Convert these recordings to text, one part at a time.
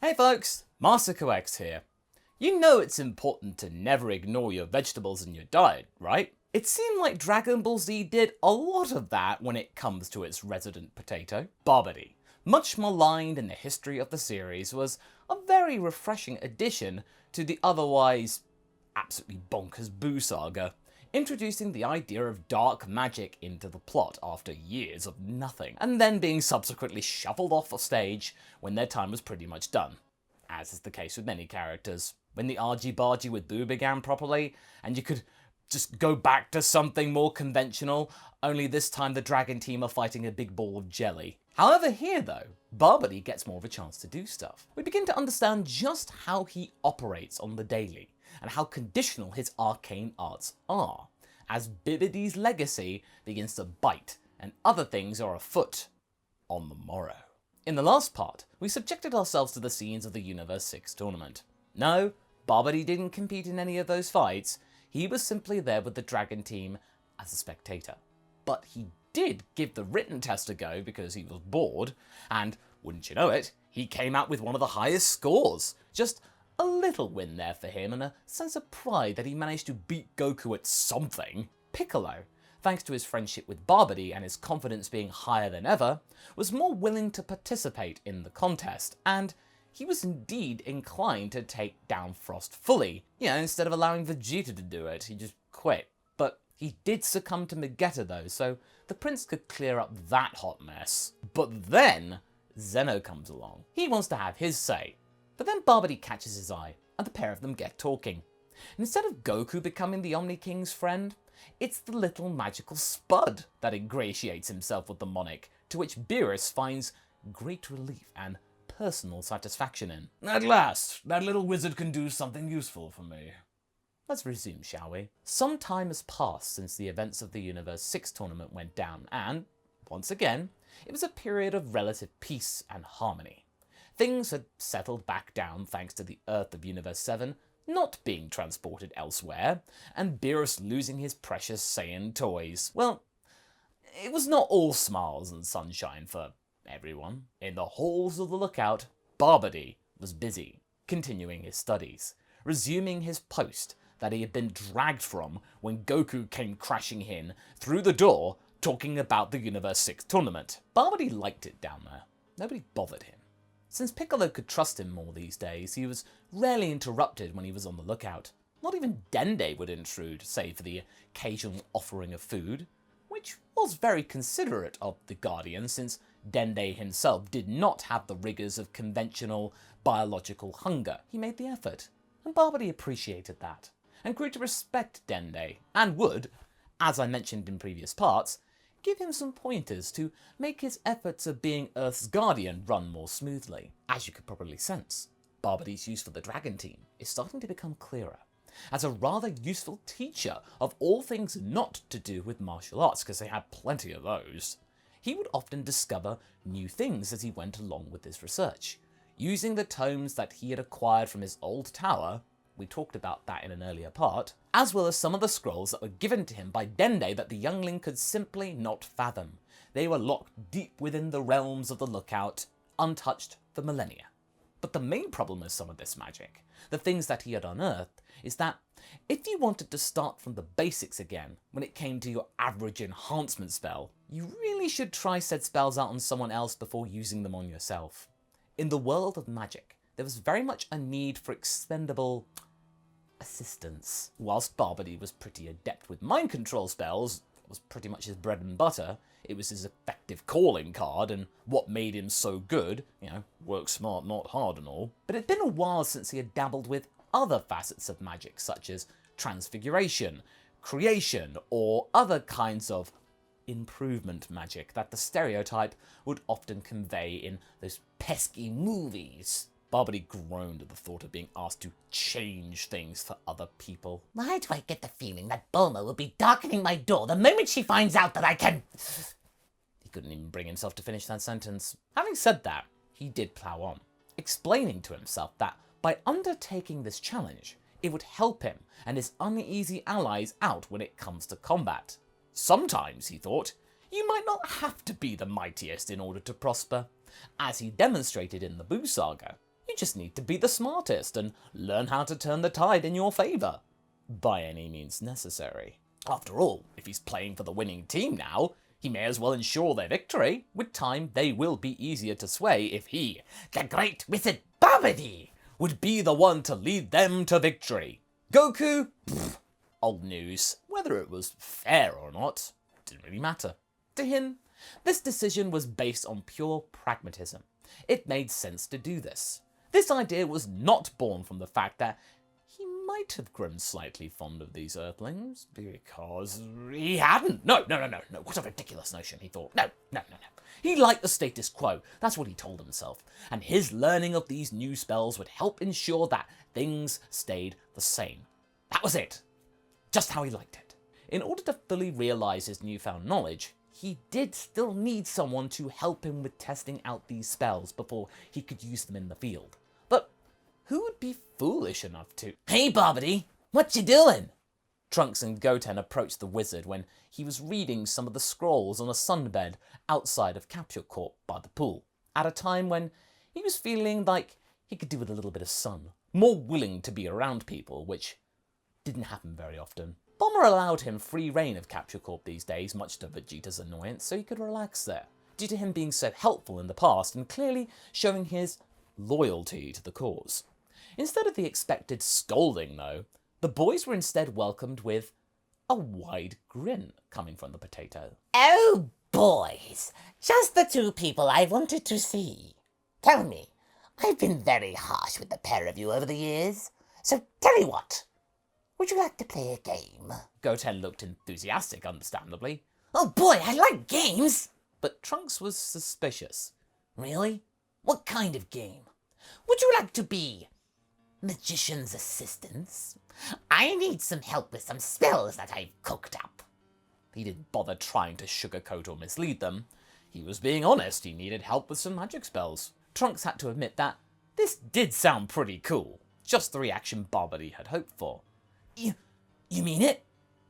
Hey folks, MasakoX here. You know it's important to never ignore your vegetables in your diet, right? It seemed like Dragon Ball Z did a lot of that when it comes to its resident potato. Babidi, much maligned in the history of the series, was a very refreshing addition to the otherwise absolutely bonkers Buu Saga, introducing the idea of dark magic into the plot after years of nothing, and then being subsequently shuffled off the stage when their time was pretty much done. As is the case with many characters. When the argy-bargy with Buu began properly, and you could just go back to something more conventional, only this time the dragon team are fighting a big ball of jelly. However, here though, Babidi gets more of a chance to do stuff. We begin to understand just how he operates on the daily, and how conditional his arcane arts are, as Babidi's legacy begins to bite, and other things are afoot on the Moro. In the last part, we subjected ourselves to the scenes of the Universe 6 tournament. No, Babidi didn't compete in any of those fights, he was simply there with the dragon team as a spectator. But he did give the written test a go because he was bored, and wouldn't you know it, he came out with one of the highest scores. Just a little win there for him and a sense of pride that he managed to beat Goku at something. Piccolo, thanks to his friendship with Babidi and his confidence being higher than ever, was more willing to participate in the contest, and he was indeed inclined to take down Frost fully. Instead of allowing Vegeta to do it, he just quit. But he did succumb to Vegeta though, so the prince could clear up that hot mess. But then, Zeno comes along. He wants to have his say. But then Babidi catches his eye, and the pair of them get talking. And instead of Goku becoming the Omni King's friend, it's the little magical Spud that ingratiates himself with the monarch, to which Beerus finds great relief and personal satisfaction in. At last, that little wizard can do something useful for me. Let's resume, shall we? Some time has passed since the events of the Universe 6 tournament went down, and, once again, it was a period of relative peace and harmony. Things had settled back down thanks to the Earth of Universe 7 not being transported elsewhere, and Beerus losing his precious Saiyan toys. Well, it was not all smiles and sunshine for everyone. In the halls of the lookout, Babidi was busy, continuing his studies, resuming his post that he had been dragged from when Goku came crashing in through the door talking about the Universe 6 tournament. Babidi liked it down there. Nobody bothered him. Since Piccolo could trust him more these days, he was rarely interrupted when he was on the lookout. Not even Dende would intrude, save for the occasional offering of food, which was very considerate of the Guardian, since Dende himself did not have the rigours of conventional biological hunger. He made the effort, and Babidi appreciated that, and grew to respect Dende, and would, as I mentioned in previous parts, give him some pointers to make his efforts of being Earth's guardian run more smoothly. As you could probably sense, Babidi's use for the Dragon Team is starting to become clearer, as a rather useful teacher of all things not to do with martial arts, because they had plenty of those. He would often discover new things as he went along with his research, using the tomes that he had acquired from his old tower, we talked about that in an earlier part, as well as some of the scrolls that were given to him by Dende that the youngling could simply not fathom. They were locked deep within the realms of the lookout, untouched for millennia. But the main problem with some of this magic, the things that he had unearthed, is that if you wanted to start from the basics again when it came to your average enhancement spell, you really should try said spells out on someone else before using them on yourself. In the world of magic, there was very much a need for expendable assistance. Whilst Babidi was pretty adept with mind control spells, that was pretty much his bread and butter, it was his effective calling card and what made him so good, work smart, not hard and all. But it'd been a while since he had dabbled with other facets of magic, such as transfiguration, creation, or other kinds of improvement magic that the stereotype would often convey in those pesky movies. Babidi groaned at the thought of being asked to change things for other people. Why do I get the feeling that Bulma will be darkening my door the moment she finds out that I can... He couldn't even bring himself to finish that sentence. Having said that, he did plough on, explaining to himself that by undertaking this challenge, it would help him and his uneasy allies out when it comes to combat. Sometimes, he thought, you might not have to be the mightiest in order to prosper, as he demonstrated in the Buu Saga. You just need to be the smartest and learn how to turn the tide in your favour, by any means necessary. After all, if he's playing for the winning team now, he may as well ensure their victory. With time, they will be easier to sway if he, The great wizard Babidi, would be the one to lead them to victory. Goku? Pfft, old news. Whether it was fair or not, didn't really matter. To him, this decision was based on pure pragmatism. It made sense to do this. This idea was not born from the fact that he might have grown slightly fond of these Earthlings, because he hadn't. No, what a ridiculous notion, he thought. No. He liked the status quo, that's what he told himself, and his learning of these new spells would help ensure that things stayed the same. That was it. Just how he liked it. In order to fully realise his newfound knowledge, he did still need someone to help him with testing out these spells before he could use them in the field. But who would be foolish enough to... Hey Babidi, what you doing? Trunks and Goten approached the wizard when he was reading some of the scrolls on a sunbed outside of Capture Corp by the pool, at a time when he was feeling like he could do with a little bit of sun, more willing to be around people, which didn't happen very often. Bulma allowed him free reign of Capture Corp these days, much to Vegeta's annoyance, so he could relax there, due to him being so helpful in the past and clearly showing his loyalty to the cause. Instead of the expected scolding, though, the boys were instead welcomed with a wide grin coming from the potato. Oh, boys, just the two people I wanted to see. Tell me, I've been very harsh with the pair of you over the years, so tell you what. Would you like to play a game? Goten looked enthusiastic, understandably. Oh boy, I like games! But Trunks was suspicious. Really? What kind of game? Would you like to be magician's assistants? I need some help with some spells that I've cooked up. He didn't bother trying to sugarcoat or mislead them. He was being honest, he needed help with some magic spells. Trunks had to admit that this did sound pretty cool. Just the reaction Babidi had hoped for. You mean it?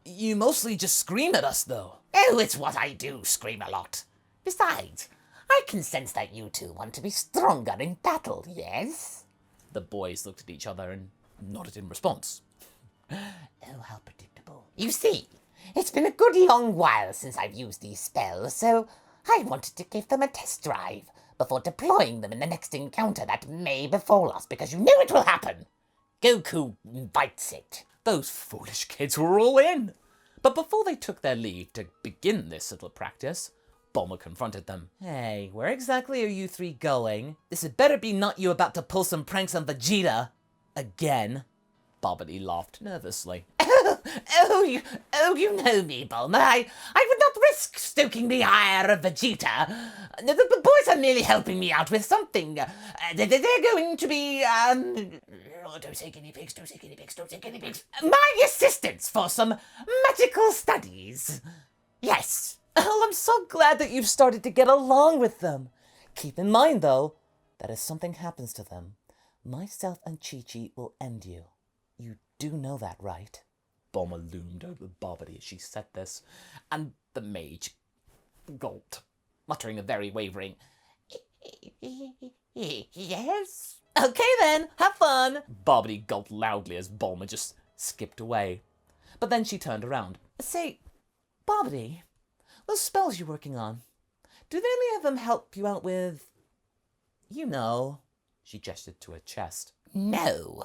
You mostly just scream at us, though. Oh, it's what I do, scream a lot. Besides, I can sense that you two want to be stronger in battle, yes? The boys looked at each other and nodded in response. Oh, how predictable. You see, it's been a good long while since I've used these spells, so I wanted to give them a test drive before deploying them in the next encounter that may befall us, because you know it will happen. Goku invites it. Those foolish kids were all in. But before they took their leave to begin this little practice, Bulma confronted them. Hey, where exactly are you three going? This had better be not you about to pull some pranks on Vegeta. Again. Babidi laughed nervously. You know me, Bulma. I would not risk stoking the ire of Vegeta. The boys are merely helping me out with something. They're going to be, don't say guinea pigs, don't say guinea pigs, don't say guinea pigs. My assistants for some magical studies. Yes. Oh, I'm so glad that you've started to get along with them. Keep in mind, though, that if something happens to them, myself and Chi-Chi will end you. You do know that, right? Bulma loomed over Babidi as she said this, and the mage gulped, muttering a very wavering, Yes? Okay then, have fun. Babidi gulped loudly as Bulma just skipped away. But then she turned around. Say, Babidi, those spells you're working on, do any of them help you out with, you know? She gestured to her chest. No,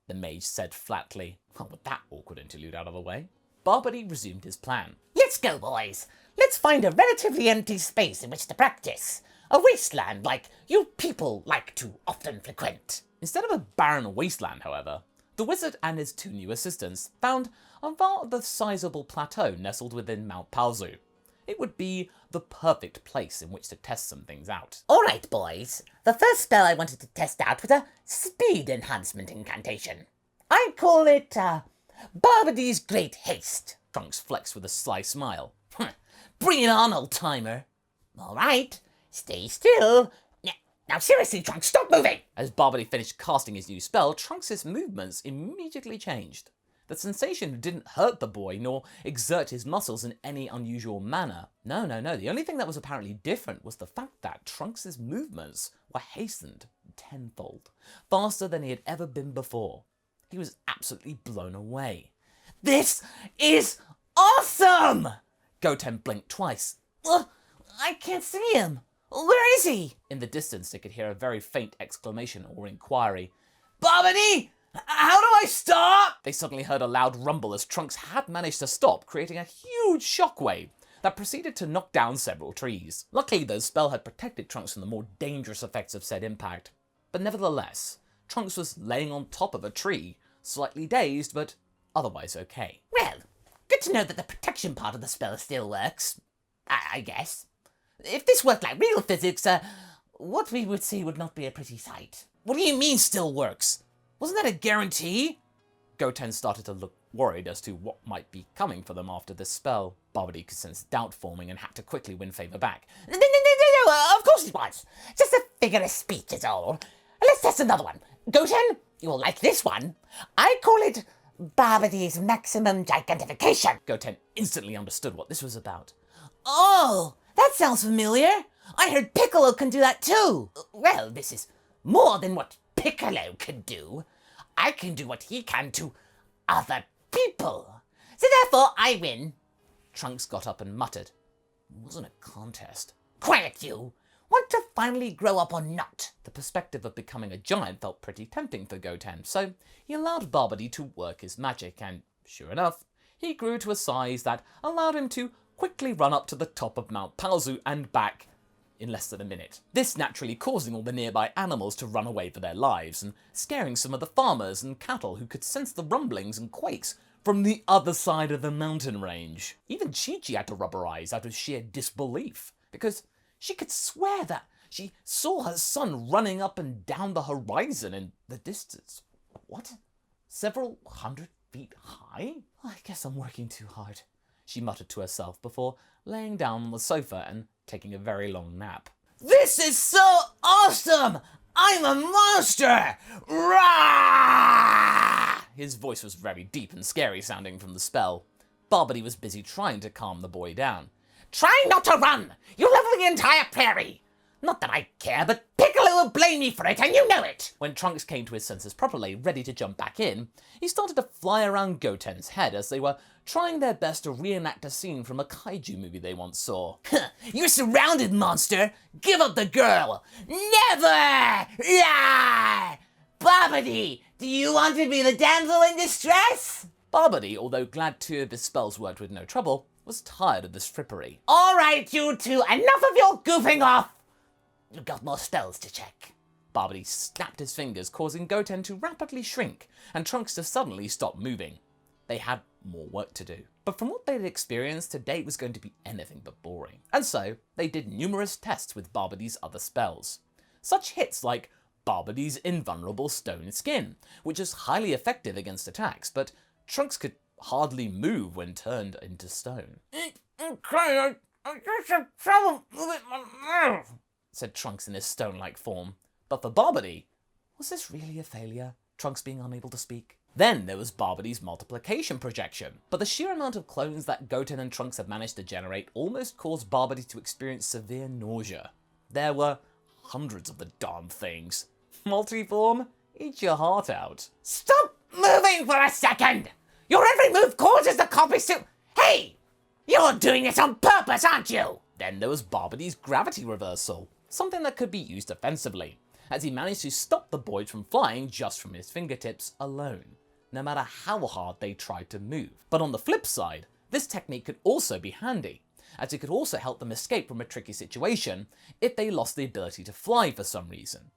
the mage said flatly. Well, with that awkward interlude out of the way, Babidi resumed his plan. Let's go, boys. Let's find a relatively empty space in which to practice. A wasteland like you people like to often frequent. Instead of a barren wasteland, however, the wizard and his two new assistants found a rather sizable plateau nestled within Mount Paozu. It would be the perfect place in which to test some things out. All right, boys. The first spell I wanted to test out was a speed enhancement incantation. I call it, Babidi's Great Haste. Trunks flexed with a sly smile. Bring it on, old-timer. All right, stay still. Now seriously, Trunks, stop moving! As Babidi finished casting his new spell, Trunks' movements immediately changed. The sensation didn't hurt the boy, nor exert his muscles in any unusual manner. No. The only thing that was apparently different was the fact that Trunks' movements were hastened tenfold, faster than he had ever been before. He was absolutely blown away. "This is awesome!" Goten blinked twice. I can't see him. Where is he?" In the distance, they could hear a very faint exclamation or inquiry. "Babidi! How do I stop?" They suddenly heard a loud rumble as Trunks had managed to stop, creating a huge shockwave that proceeded to knock down several trees. Luckily, the spell had protected Trunks from the more dangerous effects of said impact. But nevertheless, Trunks was laying on top of a tree, slightly dazed, but otherwise okay. Well, good to know that the protection part of the spell still works. I guess. If this worked like real physics, what we would see would not be a pretty sight. What do you mean still works? Wasn't that a guarantee? Goten started to look worried as to what might be coming for them after this spell. Babidi could sense doubt forming and had to quickly win favour back. No, of course it was. Just a figure of speech is all. Let's test another one. Goten, you'll like this one. I call it Babidi's maximum gigantification. Goten instantly understood what this was about. Oh, that sounds familiar. I heard Piccolo can do that too. Well, this is more than what Piccolo can do. I can do what he can to other people. So therefore, I win. Trunks got up and muttered. It wasn't a contest. Quiet, you. Want to finally grow up or not? The perspective of becoming a giant felt pretty tempting for Goten, so he allowed Babidi to work his magic, and sure enough, he grew to a size that allowed him to quickly run up to the top of Mount Paozu and back in less than a minute. This naturally causing all the nearby animals to run away for their lives, and scaring some of the farmers and cattle who could sense the rumblings and quakes from the other side of the mountain range. Even Chi-Chi had to rub her eyes out of sheer disbelief, because she could swear that she saw her son running up and down the horizon in the distance. What? Several 100 feet high? I guess I'm working too hard, she muttered to herself before laying down on the sofa and taking a very long nap. This is so awesome! I'm a monster! Rah! His voice was very deep and scary sounding from the spell. Babidi was busy trying to calm the boy down. Try not to run! You level the entire prairie! Not that I care, but Piccolo will blame me for it, and you know it! When Trunks came to his senses properly, ready to jump back in, he started to fly around Goten's head as they were trying their best to reenact a scene from a kaiju movie they once saw. You're surrounded, monster! Give up the girl! Never! Yeah! Babidi, do you want to be the damsel in distress? Babidi, although glad 2 of his spells worked with no trouble, was tired of this frippery. All right, you two, enough of your goofing off! You've got more spells to check. Babidi snapped his fingers, causing Goten to rapidly shrink, and Trunks to suddenly stop moving. They had more work to do. But from what they'd experienced, today was going to be anything but boring. And so, they did numerous tests with Babidi's other spells. Such hits like Babidi's invulnerable stone skin, which is highly effective against attacks, but Trunks could hardly move when turned into stone. Okay, I just have trouble moving my mouth, said Trunks in his stone-like form. But for Babidi, was this really a failure? Trunks being unable to speak? Then there was Babidi's multiplication projection, but the sheer amount of clones that Goten and Trunks had managed to generate almost caused Babidi to experience severe nausea. There were hundreds of the darn things. Multiform? Eat your heart out. Stop moving for a second! Your every move causes the copies to... Hey! You're doing this on purpose, aren't you? Then there was Babidi's gravity reversal, something that could be used offensively, as he managed to stop the boys from flying just from his fingertips alone, no matter how hard they tried to move. But on the flip side, this technique could also be handy, as it could also help them escape from a tricky situation if they lost the ability to fly for some reason.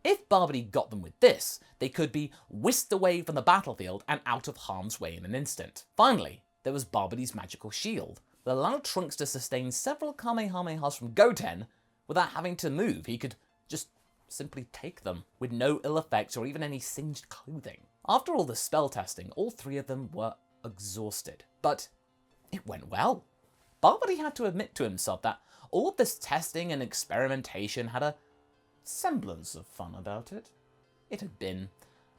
If Babidi got them with this, they could be whisked away from the battlefield and out of harm's way in an instant. Finally, there was Babidi's magical shield, that allowed Trunks to sustain several Kamehamehas from Goten without having to move. He could just simply take them, with no ill effects or even any singed clothing. After all the spell testing, all 3 of them were exhausted. But it went well. Babidi had to admit to himself that all of this testing and experimentation had a semblance of fun about it. It had been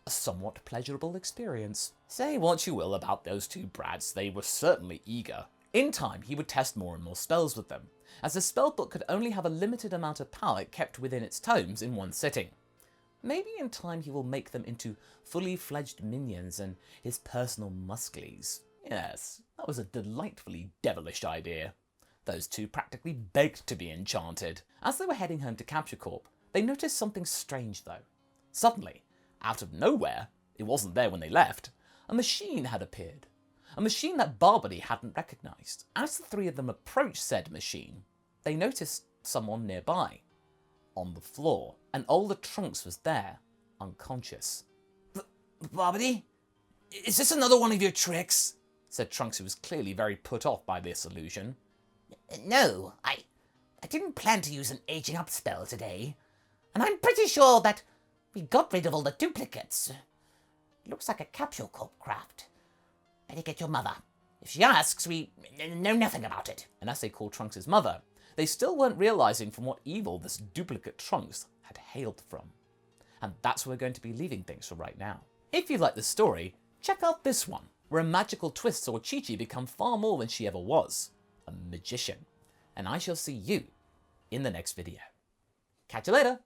a somewhat pleasurable experience. Say what you will about those 2 brats, they were certainly eager. In time, he would test more and more spells with them, as the spellbook could only have a limited amount of power kept within its tomes in one sitting. Maybe in time he will make them into fully fledged minions and his personal musklies. Yes, that was a delightfully devilish idea. Those two practically begged to be enchanted. As they were heading home to Capture Corp, they noticed something strange though. Suddenly, out of nowhere, it wasn't there when they left, a machine had appeared. A machine that Babidi hadn't recognised. As the three of them approached said machine, they noticed someone nearby. On the floor, an older Trunks was there, unconscious. Babidi? Is this another one of your tricks? Said Trunks, who was clearly very put off by this illusion. No, I didn't plan to use an aging up spell today. And I'm pretty sure that we got rid of all the duplicates. It looks like a Capsule Corp craft. Better get your mother. If she asks, we know nothing about it. And as they called Trunks his mother, they still weren't realising from what evil this duplicate Trunks had hailed from. And that's where we're going to be leaving things for right now. If you like the story, check out this one, where a magical twist saw Chi-Chi become far more than she ever was, a magician. And I shall see you in the next video. Catch you later!